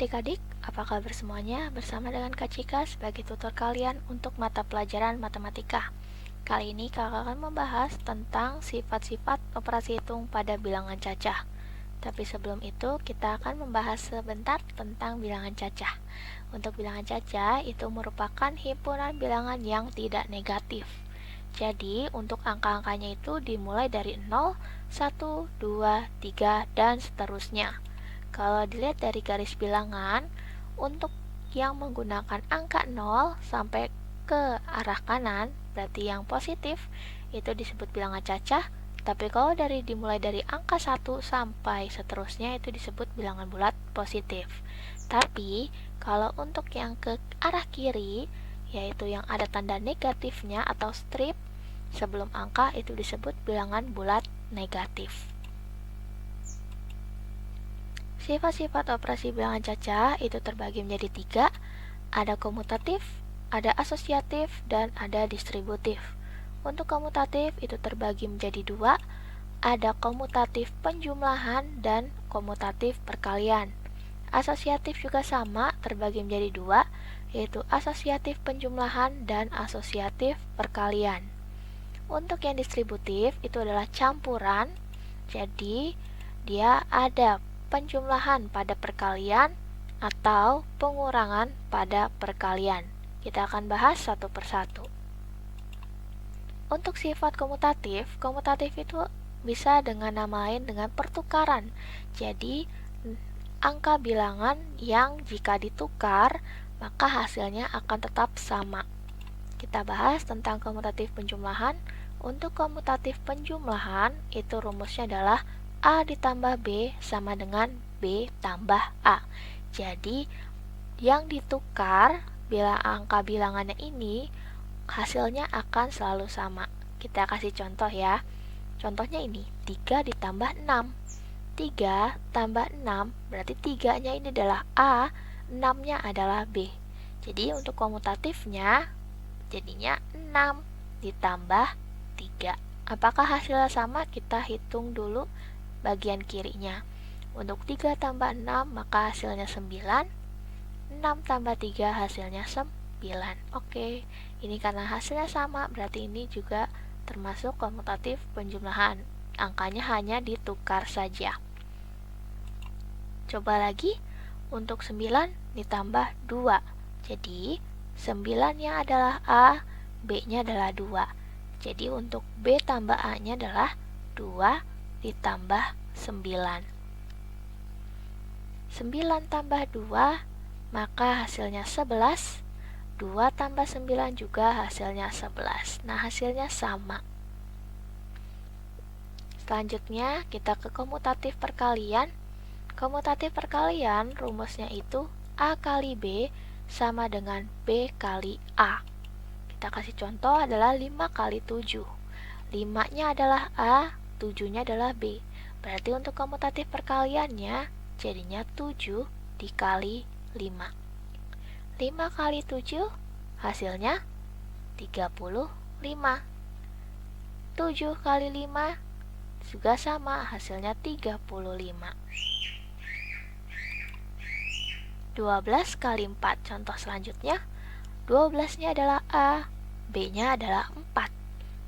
adik-adik, apa kabar semuanya? Bersama dengan Kak Cika sebagai tutor kalian untuk mata pelajaran matematika. Kali ini kakak akan membahas tentang sifat-sifat operasi hitung pada bilangan cacah. Tapi sebelum itu, kita akan membahas sebentar tentang bilangan cacah. Untuk bilangan cacah, itu merupakan himpunan bilangan yang tidak negatif. Jadi, untuk angka-angkanya itu dimulai dari 0, 1, 2, 3, dan seterusnya. Kalau dilihat dari garis bilangan, untuk yang menggunakan angka 0 sampai ke arah kanan, berarti yang positif, itu disebut bilangan cacah. Tapi kalau dimulai dari angka 1 sampai seterusnya, itu disebut bilangan bulat positif. Tapi, kalau untuk yang ke arah kiri, yaitu yang ada tanda negatifnya atau strip, sebelum angka itu disebut bilangan bulat negatif. Sifat-sifat operasi bilangan cacah itu terbagi menjadi 3, ada komutatif, ada asosiatif, dan ada distributif. Untuk komutatif itu terbagi menjadi 2, ada komutatif penjumlahan dan komutatif perkalian. Asosiatif juga sama, terbagi menjadi 2, yaitu asosiatif penjumlahan dan asosiatif perkalian. Untuk yang distributif itu adalah campuran, jadi dia ada penjumlahan pada perkalian atau pengurangan pada perkalian. Kita akan bahas satu persatu. Untuk sifat komutatif itu bisa dengan nama lain dengan pertukaran. Jadi, angka bilangan yang jika ditukar, maka hasilnya akan tetap sama. Kita bahas tentang komutatif penjumlahan. Untuk komutatif penjumlahan, itu rumusnya adalah A ditambah B sama dengan B tambah A. Jadi, yang ditukar bila angka bilangannya ini, hasilnya akan selalu sama. Kita kasih contoh ya. Contohnya ini, 3 ditambah 6. 3 tambah 6, berarti 3-nya ini adalah A, 6-nya adalah B. Jadi, untuk komutatifnya, jadinya 6 ditambah 3. Apakah hasilnya sama? Kita hitung dulu bagian kirinya. Untuk 3 tambah 6 maka hasilnya 9. 6 tambah 3 hasilnya 9. Oke, ini karena hasilnya sama, berarti ini juga termasuk komutatif penjumlahan. Angkanya hanya ditukar saja. Coba lagi, untuk 9 ditambah 2. Jadi, 9-nya adalah A, B-nya adalah 2. Jadi, untuk B tambah A-nya adalah 2 ditambah 9. 9 tambah 2, maka hasilnya 11. 2 tambah 9 juga hasilnya 11. Nah, hasilnya sama. Selanjutnya, kita ke komutatif perkalian. Komutatif perkalian, rumusnya itu A kali B sama dengan B kali A. Kita kasih contoh adalah 5 kali 7. 5-nya adalah A, 7-nya adalah B. Berarti untuk komutatif perkaliannya jadinya 7 dikali 5. 5 kali 7 hasilnya 35. 7 kali 5 juga sama, hasilnya 35. 12 kali 4, contoh selanjutnya. 12-nya adalah A, B-nya adalah 4.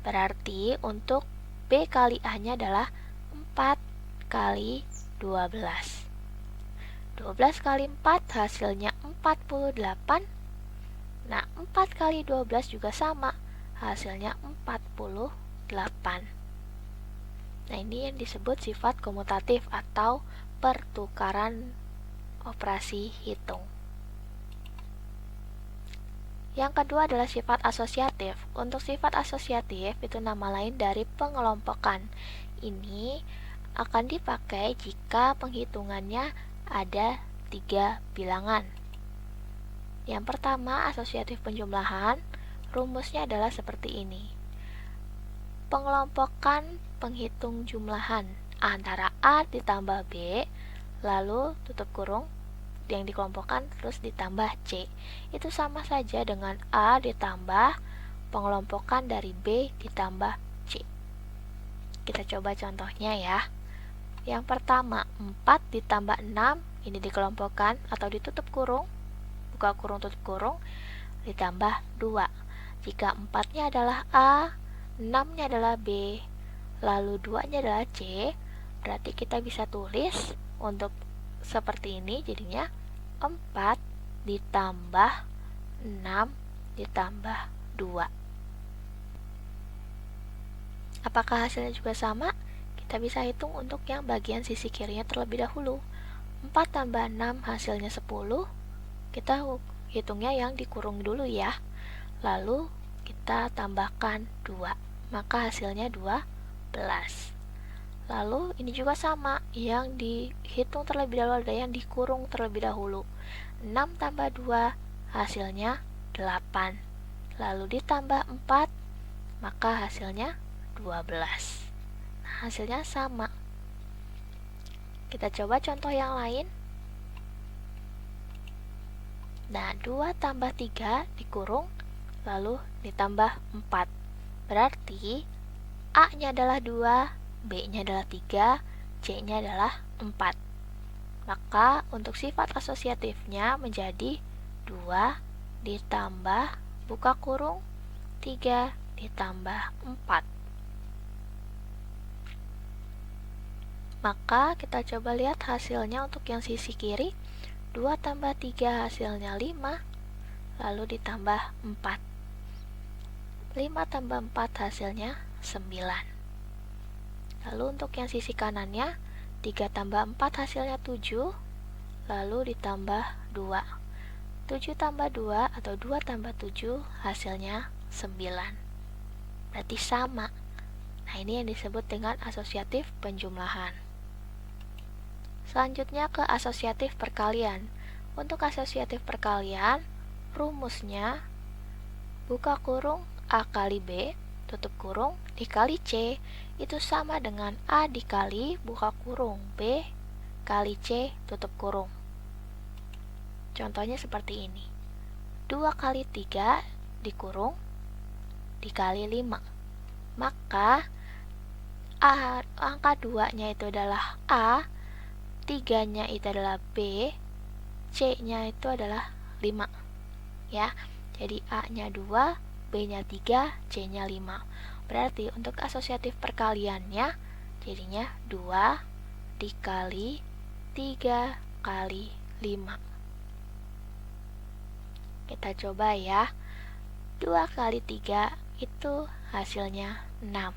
Berarti untuk B kali A-nya adalah 4 kali 12. 12 kali 4 hasilnya 48. Nah, 4 kali 12 juga sama, hasilnya 48. Nah, ini yang disebut sifat komutatif atau pertukaran operasi hitung. Yang kedua adalah sifat asosiatif. Untuk sifat asosiatif itu nama lain dari pengelompokan. Ini akan dipakai jika penghitungannya ada 3 bilangan. Yang pertama, asosiatif penjumlahan, rumusnya adalah seperti ini. Pengelompokan penghitung jumlahan antara A ditambah B, lalu tutup kurung, yang dikelompokkan terus ditambah C. Itu sama saja dengan A ditambah pengelompokan dari B ditambah C. Kita coba contohnya ya. Yang pertama, 4 ditambah 6 ini dikelompokkan atau ditutup kurung, buka kurung tutup kurung, ditambah 2. Jika 4-nya adalah A, 6-nya adalah B, lalu 2-nya adalah C, berarti kita bisa tulis untuk seperti ini, jadinya 4 ditambah 6 ditambah 2. Apakah hasilnya juga sama? Kita bisa hitung untuk yang bagian sisi kirinya terlebih dahulu. 4 tambah 6 hasilnya 10. Kita hitungnya yang dikurung dulu ya. Lalu kita tambahkan 2, maka hasilnya 12. Lalu ini juga sama, yang dihitung terlebih dahulu ada yang dikurung terlebih dahulu. 6 tambah 2 hasilnya 8. Lalu ditambah 4, maka hasilnya 12. Nah, hasilnya sama. Kita coba contoh yang lain. Nah, 2 tambah 3 dikurung, lalu ditambah 4. Berarti A-nya adalah 2, B-nya adalah 3, C-nya adalah 4. Maka untuk sifat asosiatifnya menjadi 2 ditambah buka kurung 3 ditambah 4. Maka kita coba lihat hasilnya untuk yang sisi kiri. 2 tambah 3 hasilnya 5, lalu ditambah 4. 5 tambah 4 hasilnya 9. Lalu untuk yang sisi kanannya, 3 tambah 4 hasilnya 7, lalu ditambah 2. 7 tambah 2 atau 2 tambah 7 hasilnya 9. Berarti sama. Nah, ini yang disebut dengan asosiatif penjumlahan. Selanjutnya ke asosiatif perkalian. Untuk asosiatif perkalian, rumusnya buka kurung A kali B, tutup kurung, dikali C, itu sama dengan A dikali buka kurung B kali C, tutup kurung. Contohnya seperti ini. 2 kali 3 dikurung, dikali 5. Maka angka 2-nya itu adalah A, 3-nya itu adalah B, C-nya itu adalah 5. Ya, jadi A-nya 2, B-nya 3, C-nya 5. Berarti untuk asosiatif perkaliannya jadinya 2 dikali 3 kali 5. Kita coba ya. 2 kali 3 itu hasilnya 6.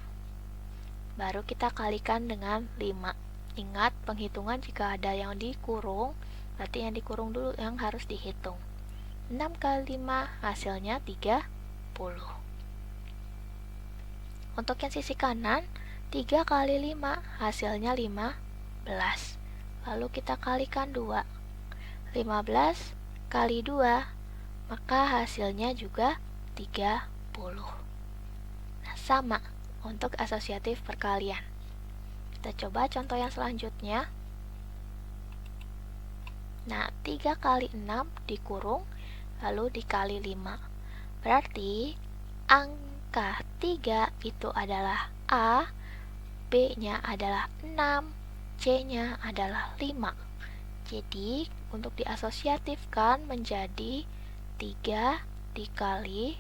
Baru kita kalikan dengan 5. Ingat, penghitungan jika ada yang dikurung, berarti yang dikurung dulu yang harus dihitung. 6 kali 5 hasilnya 30. Untuk yang sisi kanan, 3 kali 5 hasilnya 15. Lalu kita kalikan 2. 15 kali 2, maka hasilnya juga 30. Nah, sama untuk asosiatif perkalian. Kita coba contoh yang selanjutnya. Nah, 3 kali 6 dikurung, lalu dikali 5. Berarti angka 3 itu adalah A, B-nya adalah 6, C-nya adalah 5. Jadi, untuk diasosiatifkan menjadi 3 dikali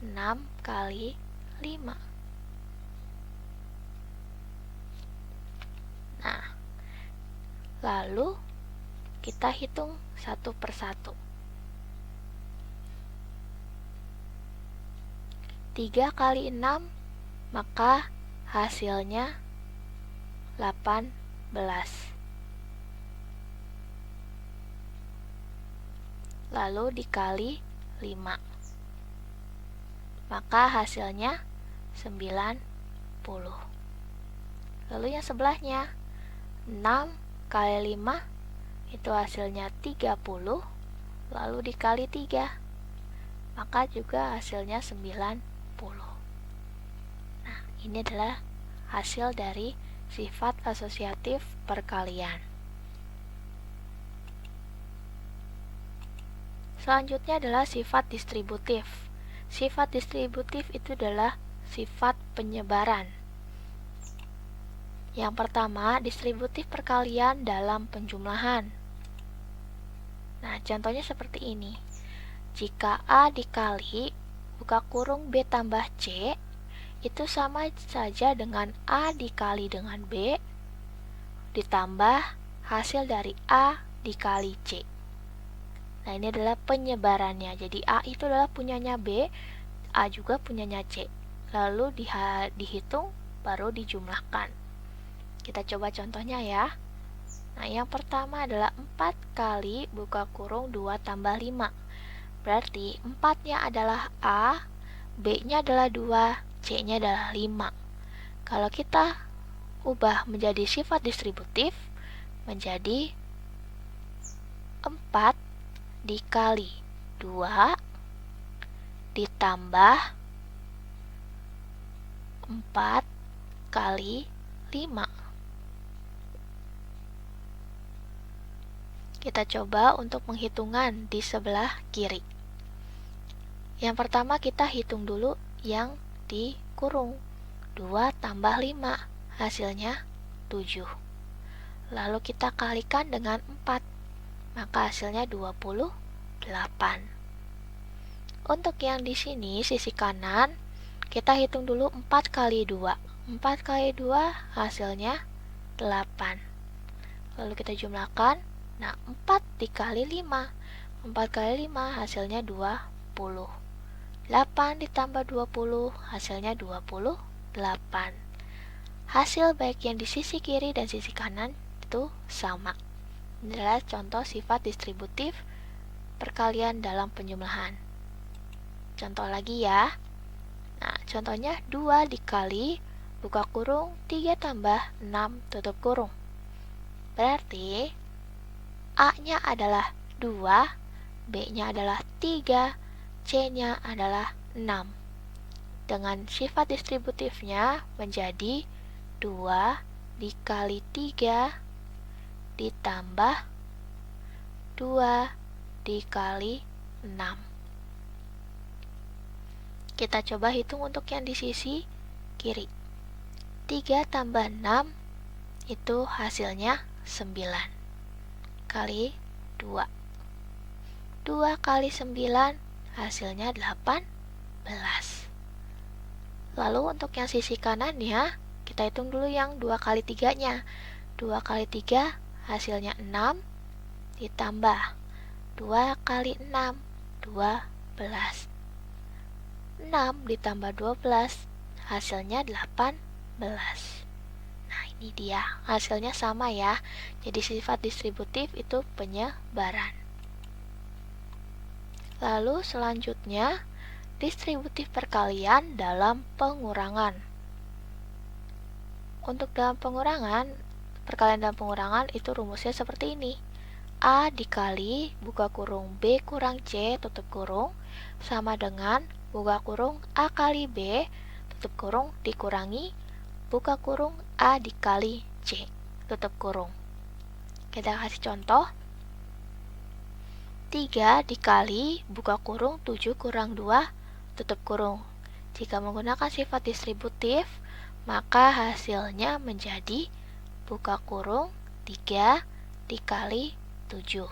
6 kali 5. Nah, lalu kita hitung satu persatu. 3 kali 6, maka hasilnya 18. Lalu dikali 5, maka hasilnya 90. Lalu yang sebelahnya, 6 kali 5 itu hasilnya 30, lalu dikali 3, maka juga hasilnya 90. Nah, ini adalah hasil dari sifat asosiatif perkalian. Selanjutnya adalah sifat distributif. Sifat distributif itu adalah sifat penyebaran. Yang pertama, distributif perkalian dalam penjumlahan. Nah, contohnya seperti ini. Jika A dikali buka kurung B tambah C, itu sama saja dengan A dikali dengan B ditambah hasil dari A dikali C. Nah, ini adalah penyebarannya. Jadi A itu adalah punyanya B, A juga punyanya C. Lalu dihitung, baru dijumlahkan. Kita coba contohnya ya. Nah, yang pertama adalah 4 kali buka kurung 2 tambah 5. Berarti 4-nya adalah A, B-nya adalah 2, C-nya adalah 5. Kalau kita ubah menjadi sifat distributif, menjadi 4 dikali 2 ditambah 4 kali 5. Kita coba untuk penghitungan di sebelah kiri. Yang pertama kita hitung dulu yang dikurung. 2 tambah 5, hasilnya 7. Lalu kita kalikan dengan 4, maka hasilnya 28. Untuk yang di sini, sisi kanan, kita hitung dulu 4 kali 2. 4 kali 2 hasilnya 8. Lalu kita jumlahkan. Nah, 4 dikali 5. 4 kali 5 hasilnya 20. 8 ditambah 20 hasilnya 28. Hasil baik yang di sisi kiri dan sisi kanan itu sama. Ini adalah contoh sifat distributif perkalian dalam penjumlahan. Contoh lagi ya. Nah, contohnya 2 dikali buka kurung 3 tambah 6 tutup kurung. Berarti A-nya adalah 2, B-nya adalah 3, C-nya adalah 6. Dengan sifat distributifnya menjadi 2 dikali 3 ditambah 2 dikali 6. Kita coba hitung untuk yang di sisi kiri. 3 tambah 6 itu hasilnya 9 kali 2. 2 kali 9 hasilnya 18. Lalu untuk yang sisi kanannya, kita hitung dulu yang 2 kali 3-nya. 2 kali 3 hasilnya 6 ditambah 2 kali 6, 12. 6 ditambah 12 hasilnya 18. Nah, ini dia hasilnya sama ya. Jadi sifat distributif itu penyebaran. Lalu selanjutnya distributif perkalian dalam pengurangan. Untuk dalam pengurangan, perkalian dalam pengurangan itu rumusnya seperti ini. A dikali buka kurung B kurang C tutup kurung sama dengan buka kurung A kali B tutup kurung dikurangi buka kurung A dikali C tutup kurung. Kita kasih contoh. 3 dikali buka kurung 7 kurang 2 tutup kurung. Jika menggunakan sifat distributif, maka hasilnya menjadi buka kurung 3 dikali 7.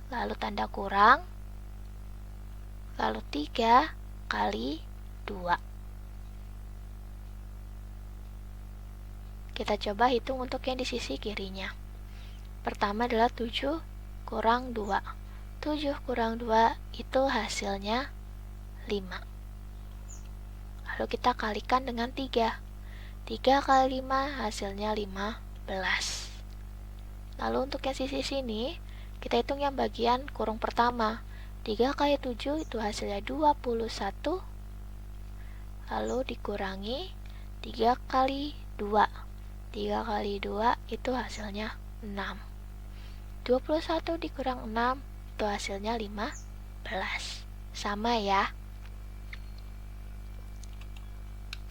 Lalu tanda kurang, lalu 3 kali 2. Kita coba hitung untuk yang di sisi kirinya. Pertama adalah 7 kurang 2. 7 kurang 2 itu hasilnya 5. Lalu kita kalikan dengan 3. 3 kali 5 hasilnya 15. Lalu untuk yang sisi sini, kita hitung yang bagian kurung pertama. 3 kali 7 itu hasilnya 21. Lalu dikurangi 3 kali 2. 3 kali 2 itu hasilnya 6. 21 dikurang 6 itu hasilnya 15. Sama ya.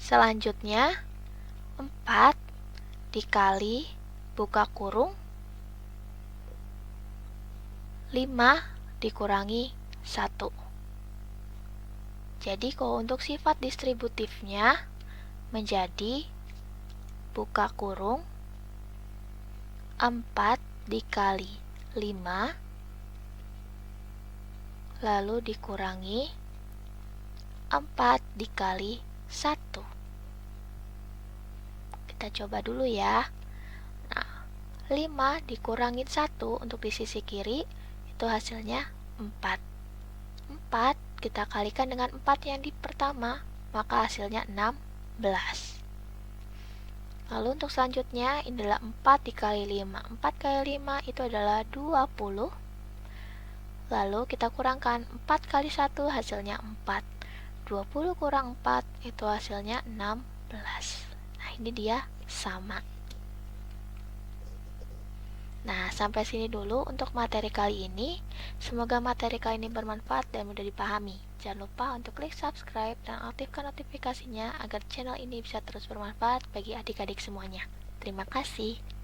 Selanjutnya 4 dikali buka kurung 5 dikurangi 1. Jadi kalau untuk sifat distributifnya menjadi buka kurung 4 dikali 5 lalu dikurangi 4 dikali 1. Kita coba dulu ya. Nah, 5 dikurangin 1 untuk di sisi kiri, itu hasilnya 4. 4 kita kalikan dengan 4 yang di pertama, maka hasilnya 16. Lalu untuk selanjutnya, ini adalah 4 dikali 5. 4 kali 5 itu adalah 20. Lalu kita kurangkan 4 kali 1 hasilnya 4. 20 kurang 4 itu hasilnya 16. Nah, ini dia sama. Nah, sampai sini dulu untuk materi kali ini. Semoga materi kali ini bermanfaat dan mudah dipahami. Jangan lupa untuk klik subscribe dan aktifkan notifikasinya agar channel ini bisa terus bermanfaat bagi adik-adik semuanya. Terima kasih.